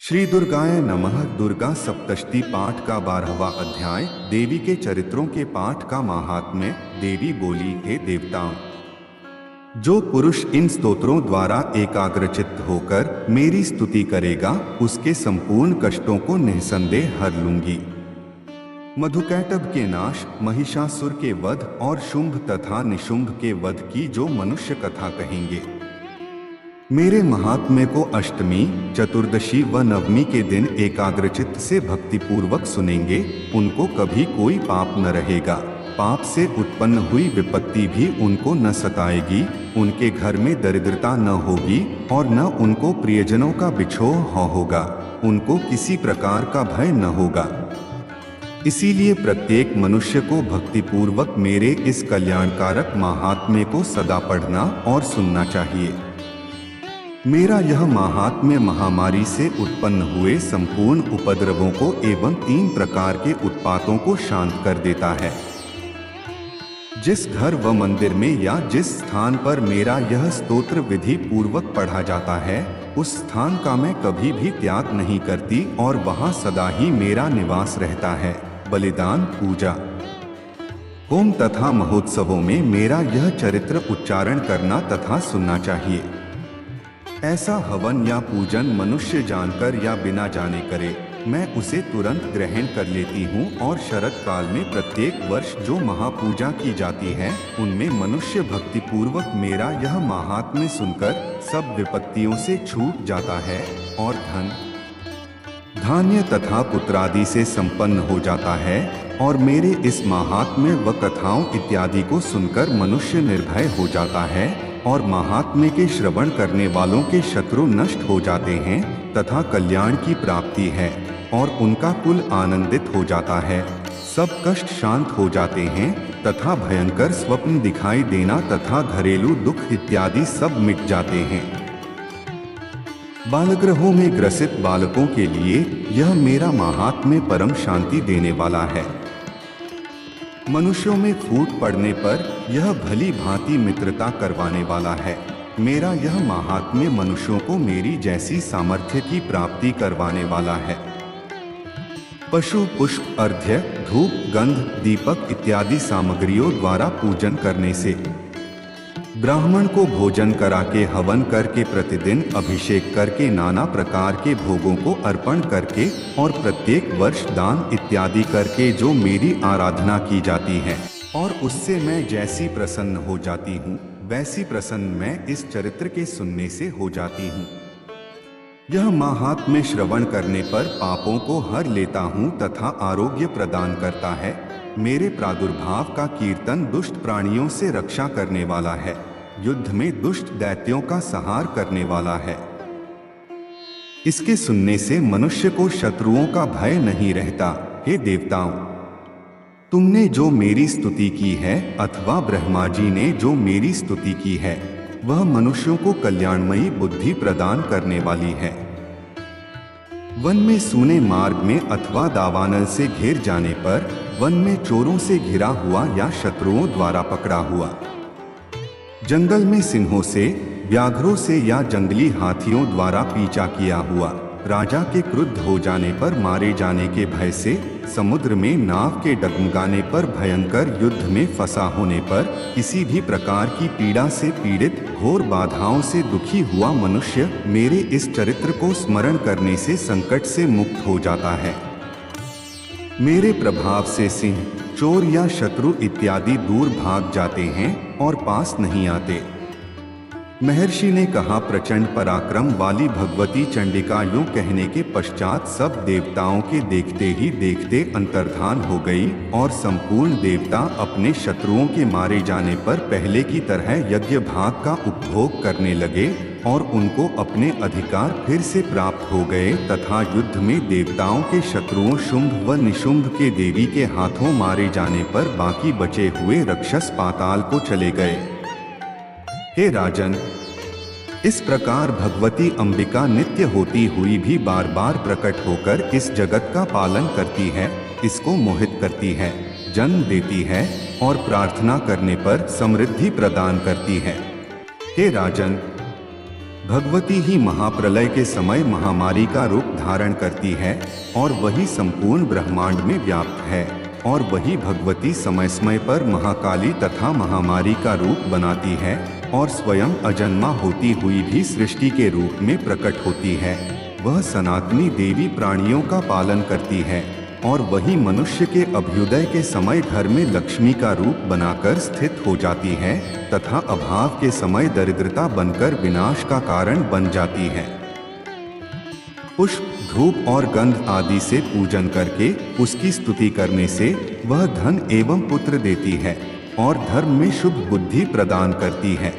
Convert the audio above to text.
श्री दुर्गाय नमः। दुर्गा सप्तशती पाठ का 12वां अध्याय। देवी के चरित्रों के पाठ का महात्म्य। देवी बोली, हे देवताओं, जो पुरुष इन स्तोत्रों द्वारा एकाग्रचित्त होकर मेरी स्तुति करेगा उसके संपूर्ण कष्टों को निःसंदेह हर लूंगी। मधुकैटभ के नाश, महिषासुर के वध और शुंभ तथा निशुंभ के वध की जो मनुष्य कथा कहेंगे, मेरे महात्म्य को अष्टमी, चतुर्दशी व नवमी के दिन एकाग्रचित्त से भक्तिपूर्वक सुनेंगे, उनको कभी कोई पाप न रहेगा। पाप से उत्पन्न हुई विपत्ति भी उनको न सताएगी, उनके घर में दरिद्रता न होगी और न उनको प्रियजनों का बिछोह होगा, उनको किसी प्रकार का भय न होगा। इसीलिए प्रत्येक मनुष्य को भक्तिपूर्वक मेरे इस कल्याणकारक महात्म्य को सदा पढ़ना और सुनना चाहिए। मेरा यह महात्म्य महामारी से उत्पन्न हुए संपूर्ण उपद्रवों को एवं 3 प्रकार के उत्पातों को शांत कर देता है। जिस घर व मंदिर में या जिस स्थान पर मेरा यह स्तोत्र विधि पूर्वक पढ़ा जाता है, उस स्थान का मैं कभी भी त्याग नहीं करती और वहां सदा ही मेरा निवास रहता है। बलिदान, पूजा, होम तथा महोत्सवों में मेरा यह चरित्र उच्चारण करना तथा सुनना चाहिए। ऐसा हवन या पूजन मनुष्य जानकर या बिना जाने करे, मैं उसे तुरंत ग्रहण कर लेती हूँ और शरद काल में प्रत्येक वर्ष जो महापूजा की जाती है, उनमें मनुष्य भक्तिपूर्वक मेरा यह महात्म्य सुनकर सब विपत्तियों से छूट जाता है और धन, धान्य तथा पुत्रादि से संपन्न हो जाता है। और मेरे इस महात्म्य व कथाओं इत्यादि को सुनकर मनुष्य निर्भय हो जाता है और महात्म्य के श्रवण करने वालों के शत्रु नष्ट हो जाते हैं तथा कल्याण की प्राप्ति है और उनका कुल आनंदित हो जाता है। सब कष्ट शांत हो जाते हैं तथा भयंकर स्वप्न दिखाई देना तथा घरेलू दुख इत्यादि सब मिट जाते हैं। बालगृहों में ग्रसित बालकों के लिए यह मेरा महात्म्य परम शांति देने वाला है। मनुष्यों में फूट पड़ने पर यह भली भांति मित्रता करवाने वाला है। मेरा यह महात्म्य मनुष्यों को मेरी जैसी सामर्थ्य की प्राप्ति करवाने वाला है। पशु, पुष्प, अर्घ्य, धूप, गंध, दीपक इत्यादि सामग्रियों द्वारा पूजन करने से, ब्राह्मण को भोजन करा के हवन करके, प्रतिदिन अभिषेक करके, नाना प्रकार के भोगों को अर्पण करके और प्रत्येक वर्ष दान इत्यादि करके जो मेरी आराधना की जाती है और उससे मैं जैसी प्रसन्न हो जाती हूँ, वैसी प्रसन्न मैं इस चरित्र के सुनने से हो जाती हूँ। यह महात्म्य श्रवण करने पर पापों को हर लेता हूँ तथा आरोग्य प्रदान करता है। मेरे प्रादुर्भाव का कीर्तन दुष्ट प्राणियों से रक्षा करने वाला है, युद्ध में दुष्ट दैत्यों का संहार करने वाला है। इसके सुनने से मनुष्य को शत्रुओं का भय नहीं रहता। हे देवताओं, तुमने जो मेरी स्तुति की है अथवा ब्रह्मा जी ने जो मेरी स्तुति की है, वह मनुष्यों को कल्याणमयी बुद्धि प्रदान करने वाली है। वन में सूने मार्ग में अथवा दावानल से घिर जाने पर, वन में चोरों से घिरा हुआ या शत्रुओं द्वारा पकड़ा हुआ, जंगल में सिंहों से, व्याघ्रों से या जंगली हाथियों द्वारा पीछा किया हुआ, राजा के क्रुद्ध हो जाने पर मारे जाने के भय से, समुद्र में नाव के डगमगाने पर, भयंकर युद्ध में फंसा होने पर, किसी भी प्रकार की पीड़ा से पीड़ित, घोर बाधाओं से दुखी हुआ मनुष्य मेरे इस चरित्र को स्मरण करने से संकट से मुक्त हो जाता है। मेरे प्रभाव से सिंह, चोर या शत्रु इत्यादि दूर भाग जाते हैं और पास नहीं आते। महर्षि ने कहा, प्रचंड पराक्रम वाली भगवती चंडिका यूं कहने के पश्चात सब देवताओं के देखते ही देखते अंतर्धान हो गई और संपूर्ण देवता अपने शत्रुओं के मारे जाने पर पहले की तरह यज्ञ भाग का उपभोग करने लगे और उनको अपने अधिकार फिर से प्राप्त हो गए तथा युद्ध में देवताओं के शत्रुओं शुंभ व निशुंभ के देवी के हाथों मारे जाने पर बाकी बचे हुए राक्षस पाताल को चले गए। हे राजन, इस प्रकार भगवती अंबिका नित्य होती हुई भी बार बार प्रकट होकर इस जगत का पालन करती है, इसको मोहित करती है, जन्म देती है और प्रार्थना करने पर समृद्धि प्रदान करती है। हे राजन, भगवती ही महाप्रलय के समय महामारी का रूप धारण करती है और वही संपूर्ण ब्रह्मांड में व्याप्त है, और वही भगवती समय समय पर महाकाली तथा महामारी का रूप बनाती है और स्वयं अजन्मा होती हुई भी सृष्टि के रूप में प्रकट होती है। वह सनातनी देवी प्राणियों का पालन करती है और वही मनुष्य के अभ्युदय के समय घर में लक्ष्मी का रूप बनाकर स्थित हो जाती है तथा अभाव के समय दरिद्रता बनकर विनाश का कारण बन जाती है। पुष्प, धूप और गंध आदि से पूजन करके उसकी स्तुति करने से वह धन एवं पुत्र देती है और धर्म में शुभ बुद्धि प्रदान करती है।